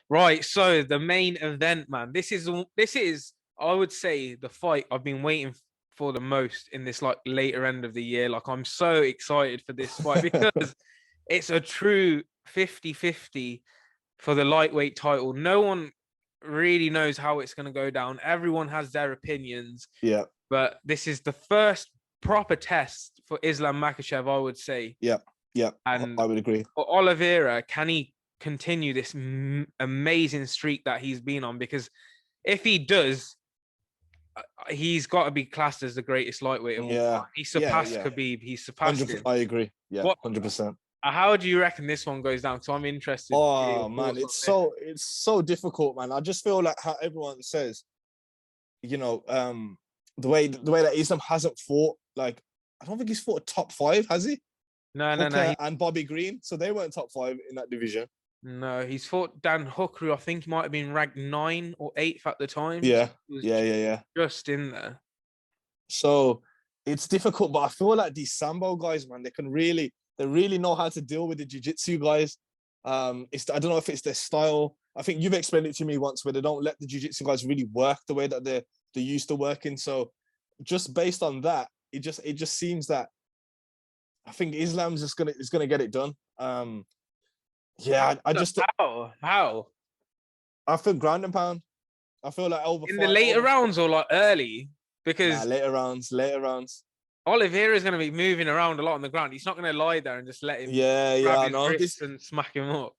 Right, so the main event, man. This is I would say the fight I've been waiting for the most in this like later end of the year. Like I'm so excited for this fight because it's a true 50-50 for the lightweight title. No one really knows how it's going to go down. Everyone has their opinions, Yeah, but this is the first proper test for Islam Makhachev, I would say. yeah, yeah. And I would agree. for Oliveira, can he continue this amazing streak that he's been on? Because if he does, he's got to be classed as the greatest lightweight of all Yeah, time. He yeah, surpassed yeah. Khabib. He surpassed 100%. him. I agree. Yeah, What? 100%. How do you reckon this one goes down? So I'm interested to hear your Oh man, thoughts on it's this. so difficult, man. I just feel like how everyone says, you know, the way that Islam hasn't fought, like I don't think he's fought a top five, has he? No. Hooker and Bobby Green, so they weren't top five in that division. No, he's fought Dan Hooker, who I think he might have been ranked 9th or 8th at the time. Yeah, He was yeah. just in there. So it's difficult, but I feel like these Sambo guys, man, they really know how to deal with the jiu-jitsu guys. I don't know if it's their style. I think you've explained it to me once where they don't let the jiu-jitsu guys really work the way that they're used to working. So just based on that, it just seems that I think Islam's just gonna get it done. Yeah, I just How? I feel ground and pound. I feel like In the later rounds or like early? Because later rounds. Oliveira is going to be moving around a lot on the ground. He's not going to lie there and just let him Yeah, grab I his know. wrists and smack him up.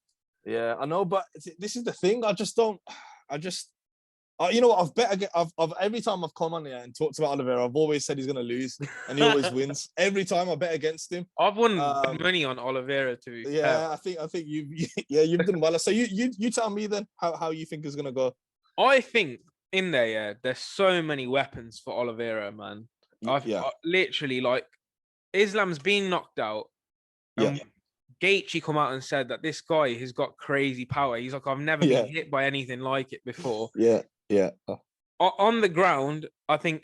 Yeah, I know, but this is the thing. You know what? I've every time I've come on here and talked about Oliveira, I've always said he's gonna lose, and he always wins. Every time I bet against him. I've won money on Oliveira too. Yeah, I think you've done well. So you tell me then how you think is gonna go. I think in there, yeah, there's so many weapons for Oliveira, man. I literally like Islam's been knocked out. Yeah. Gaethje come out and said that this guy has got crazy power. He's like, I've never been hit by anything like it before. Yeah. On the ground, I think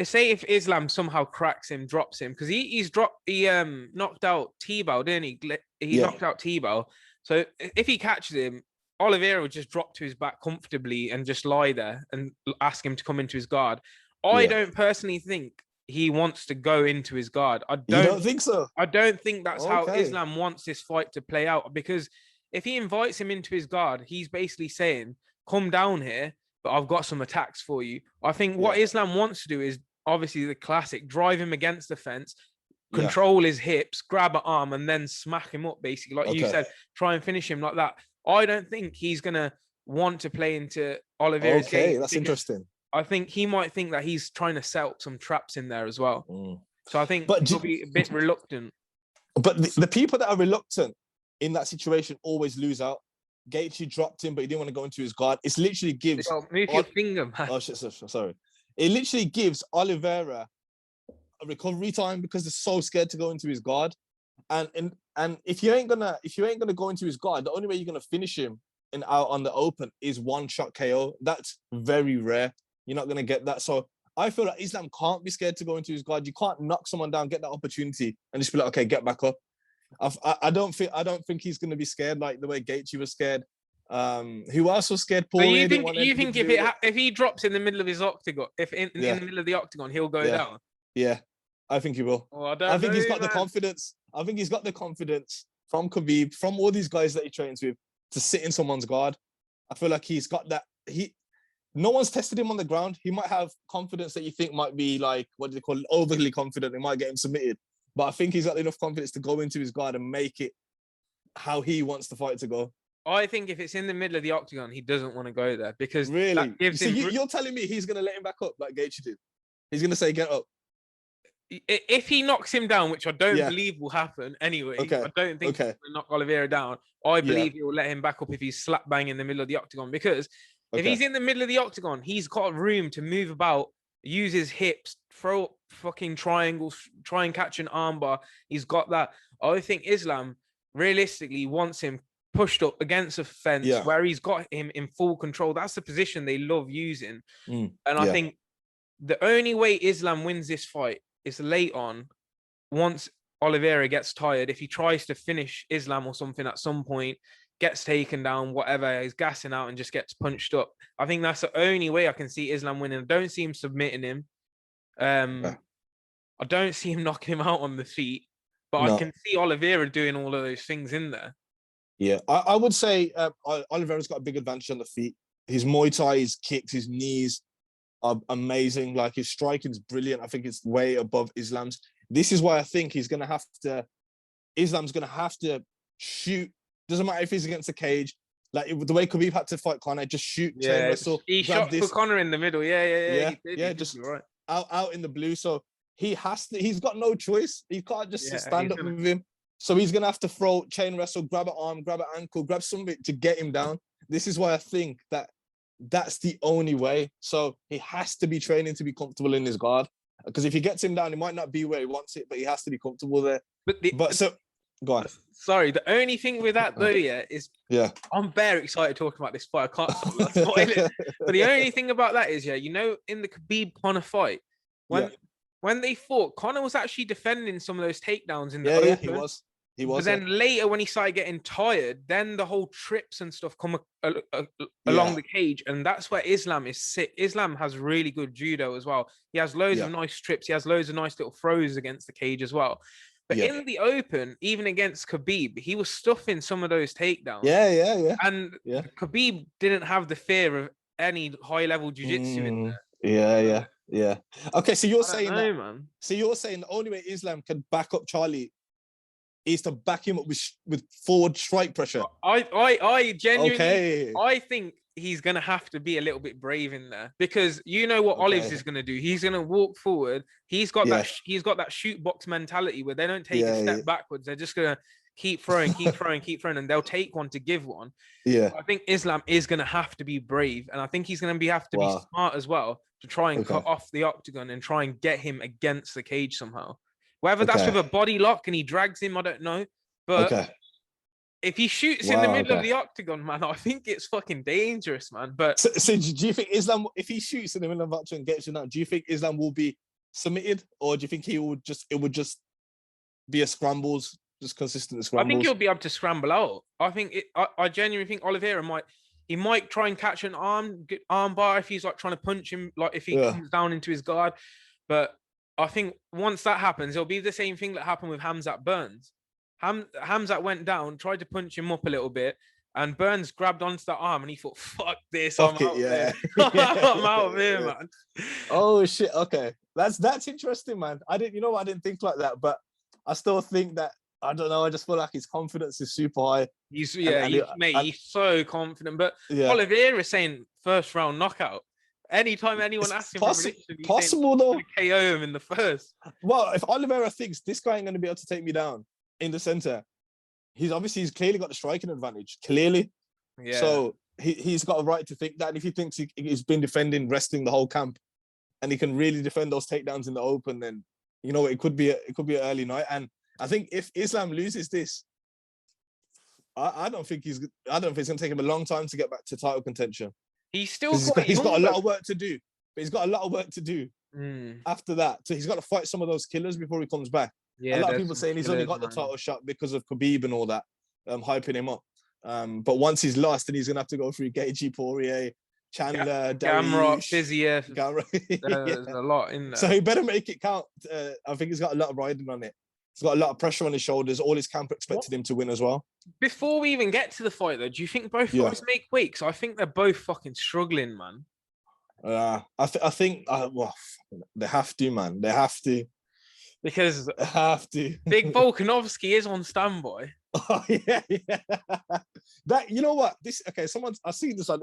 say if Islam somehow cracks him, drops him, because he knocked out T-Bow, didn't he? He knocked out T-Bow. So if he catches him, Oliveira would just drop to his back comfortably and just lie there and ask him to come into his guard. I don't personally think he wants to go into his guard. You don't think so? I don't think that's how Islam wants this fight to play out, because if he invites him into his guard, he's basically saying, come down here, but I've got some attacks for you. I think what Islam wants to do is obviously the classic, drive him against the fence, control his hips, grab an arm, and then smack him up, basically. Like you said, try and finish him like that. I don't think he's going to want to play into Oliveira's game. Okay, that's interesting. I think he might think that he's trying to set up some traps in there as well. So I think he'll be a bit reluctant. But the people that are reluctant in that situation always lose out. Gaethje dropped him, but he didn't want to go into his guard. It literally gives... move your finger, man. Oh, shit, sorry. It literally gives Oliveira a recovery time because they're so scared to go into his guard. And if you ain't gonna go into his guard, the only way you're gonna finish him and out on the open is one shot KO. That's very rare. You're not gonna get that. So I feel like Islam can't be scared to go into his guard. You can't knock someone down, get that opportunity, and just be like, okay, get back up. I don't think he's gonna be scared like the way Gaethje was scared. Who else was scared? Paul. So you think if he drops in the middle of his octagon, in the middle of the octagon, he'll go down? Yeah, I think he will. Oh, I think he's got the confidence. I think he's got the confidence from Khabib, from all these guys that he trains with, to sit in someone's guard. I feel like he's got that. No one's tested him on the ground. He might have confidence that you think might be like, what do they call it, overly confident. It might get him submitted. But I think he's got enough confidence to go into his guard and make it how he wants the fight to go. I think if it's in the middle of the octagon, he doesn't want to go there because really that gives him... You're telling me he's going to let him back up like Gaethje did? He's going to say, get up. If he knocks him down, which I don't believe will happen anyway, I don't think he'll knock Oliveira down. I believe he will let him back up if he's slap bang in the middle of the octagon, because if he's in the middle of the octagon, he's got room to move about, use his hips, throw up fucking triangles, try and catch an armbar. He's got that. I think Islam realistically wants him pushed up against a fence where he's got him in full control. That's the position they love using. And I think the only way Islam wins this fight is late on, once Oliveira gets tired. If he tries to finish Islam or something at some point, gets taken down, whatever, he's gassing out and just gets punched up. I think that's the only way I can see Islam winning. I don't see him submitting him. I don't see him knocking him out on the feet, but I can see Oliveira doing all of those things in there. Yeah, I would say Oliveira's got a big advantage on the feet. His Muay Thai, his kicks, his knees are amazing. Like, his striking's brilliant. I think it's way above Islam's. This is why I think Islam's going to have to shoot. Doesn't matter if he's against the cage. Like, the way Khabib had to fight Conor, just shoot, chain wrestle. He shot for Conor in the middle. Yeah. Just right. out in the blue. So he has to. He's got no choice. He can't just stand up with him. So he's gonna have to throw, chain wrestle, grab an arm, grab an ankle, grab something to get him down. This is why I think that's the only way. So he has to be training to be comfortable in his guard. Because if he gets him down, he might not be where he wants it, but he has to be comfortable there. Go on. Sorry, the only thing with that though, is I'm very excited talking about this fight. I can't spoil it. But the only thing about that is, in the Khabib Conor fight, when they fought, Conor was actually defending some of those takedowns in the open. He was. But then later, when he started getting tired, then the whole trips and stuff come along the cage, and that's where Islam is sick. Islam has really good judo as well. He has loads of nice trips. He has loads of nice little throws against the cage as well. But in the open, even against Khabib, he was stuffing some of those takedowns. Yeah. And Khabib didn't have the fear of any high-level jiu-jitsu in there. Yeah. Okay, so you're saying man. So you're saying the only way Islam can back up Charlie is to back him up with forward strike pressure. I genuinely, I think he's gonna have to be a little bit brave in there, because you know what Olives is gonna do. He's gonna walk forward. He's got that shoot box mentality where they don't take a step backwards. They're just gonna keep throwing, and they'll take one to give one. I think Islam is gonna have to be brave, and I think he's gonna have to be smart as well to try and cut off the octagon and try and get him against the cage somehow. Whether that's with a body lock and he drags him, I don't know. But if he shoots in the middle of the octagon, man, I think it's fucking dangerous, man. But so do you think Islam, if he shoots in the middle of the octagon and gets you down, do you think Islam will be submitted, or do you think it would just be a scrambles, just consistent scrambles? I think he'll be able to scramble out. I genuinely think Oliveira might try and catch an arm bar if he's like trying to punch him, like if he comes down into his guard. But I think once that happens, it'll be the same thing that happened with Khamzat Burns. Khamzat went down, tried to punch him up a little bit, and Burns grabbed onto that arm and he thought, fuck this, I'm out of here. I'm out of here, man. Oh shit, okay. That's interesting, man. I didn't think like that, but I still think that, I don't know, I just feel like his confidence is super high. He's so confident. But Oliveira is saying first round knockout. Anytime anyone asks him for a prediction, he's possible though. KO him in the first. Well, if Oliveira thinks this guy ain't going to be able to take me down in the center, he's clearly got the striking advantage. Clearly. Yeah. So he's got a right to think that. And if he thinks he's been defending, resting the whole camp, and he can really defend those takedowns in the open, then it could be an early night. And I think if Islam loses this, I don't think it's going to take him a long time to get back to title contention. He's got a lot of work to do. But he's got a lot of work to do after that. So he's got to fight some of those killers before he comes back. Yeah, a lot of people saying he's only got the title shot because of Khabib and all that, hyping him up. But once he's lost, then he's going to have to go through Gaethje, Poirier, Chandler, Gamrot, Fiziev. There's a lot in there. So he better make it count. I think he's got a lot of riding on it. He's got a lot of pressure on his shoulders. All his camp expected him to win as well. Before we even get to the fight, though, do you think both fighters make weight? Because I think they're both fucking struggling, man. I think they have to, man. They have to. Because they have to. Big Volkanovski is on standby. Oh yeah. That, you know what? I see this on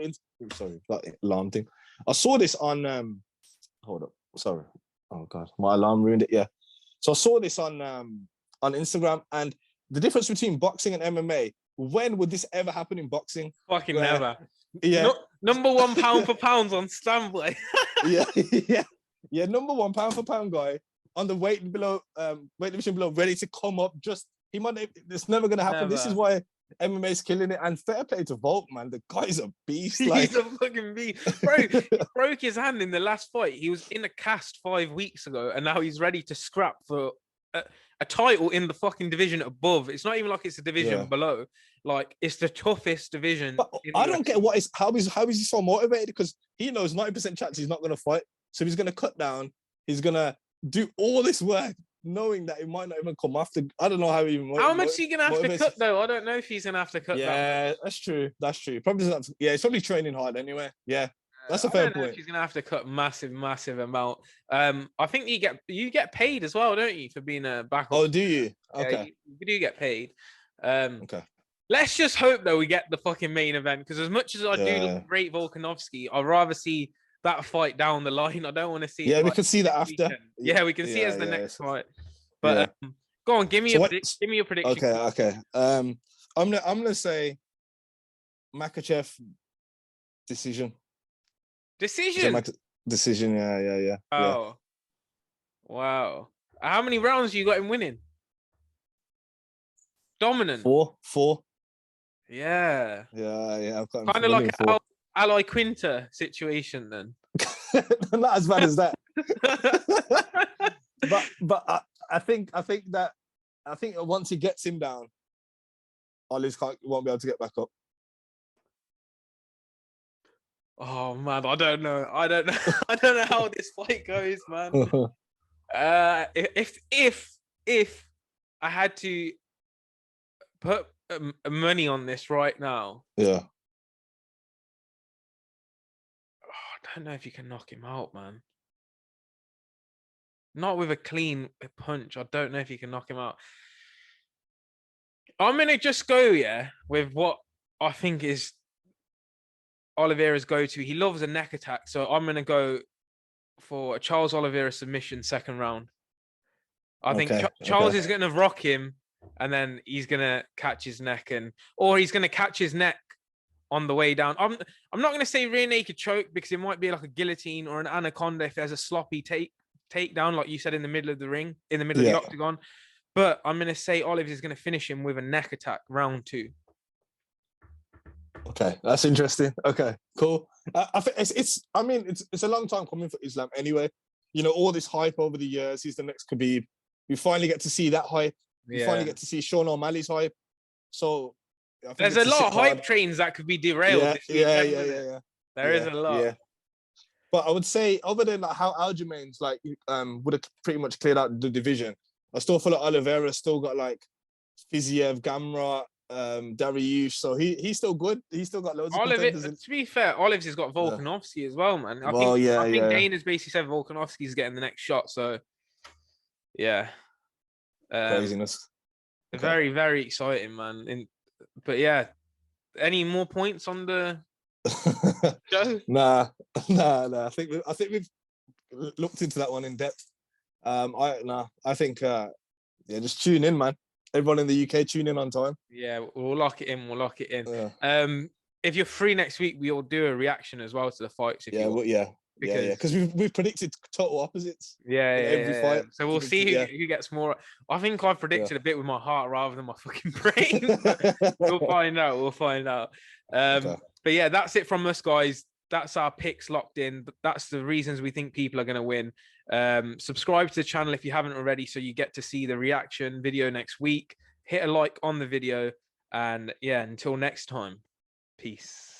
sorry, that alarm thing. I saw this on hold up. Sorry. Oh god, my alarm ruined it. Yeah. So I saw this on Instagram, and the difference between boxing and MMA. When would this ever happen in boxing? Fucking never. Yeah. Number one pound for pounds on standby. Yeah. Number one pound for pound guy on the weight division below, ready to come up. It's never gonna happen. Never. This is why MMA is killing it. And fair play to Volk, man. The guy's a beast. He's a fucking beast. Bro, he broke his hand in the last fight. He was in a cast 5 weeks ago, and now he's ready to scrap for a title in the fucking division above. It's not even like it's a division below. Like, it's the toughest division. But I don't get how is he so motivated, because he knows 90% chance he's not going to fight, so he's going to cut down. He's going to do all this work, knowing that it might not even come after. I don't know how he even. How much is he going to have to cut though? I don't know if he's going to have to cut. Yeah, that's true. That's true. Probably doesn't have to, yeah, he's probably training hard anyway. Yeah. That's a fair point. He's gonna have to cut massive amount. I think you get paid as well, don't you, for being a backup? Oh, do you? Okay. Yeah, you do get paid. Okay. Let's just hope though we get the fucking main event, because as much as I do love great Volkanovski, I'd rather see that fight down the line. I don't want to see. Yeah, we can see that after. Weekend. Yeah, we can see it as the next fight. But go on, give me your prediction. Okay. I'm gonna say Makhachev decision. Decision. Yeah. Oh, wow. How many rounds you got him winning? Dominant. Four. Yeah. I've got him kind of like an Ally Quinter situation then. Not as bad as that. but I think once he gets him down, Ollie's won't be able to get back up. Oh man, I don't know I don't know how this fight goes, man. If I had to put money on this right now, I don't know if you can knock him out, man. Not with a clean punch. I don't know if you can knock him out. I'm gonna just go with what I think is Oliveira's go-to. He loves a neck attack, so I'm gonna go for a Charles Oliveira submission second round. I think Charles is gonna rock him, and then he's gonna catch his neck, or he's gonna catch his neck on the way down. I'm not gonna say rear naked choke, because it might be like a guillotine or an anaconda if there's a sloppy takedown, like you said, in the middle of the ring, in the middle of the octagon. But I'm gonna say Oliver is gonna finish him with a neck attack, round 2. Okay, that's interesting. Okay, cool. I think it's a long time coming for Islam anyway. You know, all this hype over the years. He's the next Khabib. We finally get to see that hype. We finally get to see Sean O'Malley's hype. So there's a lot of hype trains that could be derailed. Yeah. There is a lot. Yeah. But I would say, other than how Aljamain's would have pretty much cleared out the division, I still feel like Oliveira still got like Fiziev, Gamrot, Dariush, so he's still good. He's still got loads of contenders. To be fair, Olive's has got Volkanovski as well, man. I think Dana's basically said Volkanovski's getting the next shot, so yeah. Craziness. Okay. Very, very exciting, man. But yeah, any more points on the show? Nah. I think we've looked into that one in depth. I think just tune in, man. Everyone in the UK, tune in on time. Yeah, we'll lock it in. Yeah. If you're free next week, we'll do a reaction as well to the fights. Because we've predicted total opposites. Every fight. So we'll see who gets more. I think I've predicted a bit with my heart rather than my fucking brain. We'll find out. But yeah, that's it from us, guys. That's our picks locked in. That's the reasons we think people are going to win. Subscribe to the channel if you haven't already, so you get to see the reaction video next week. Hit a like on the video, and yeah, until next time, peace.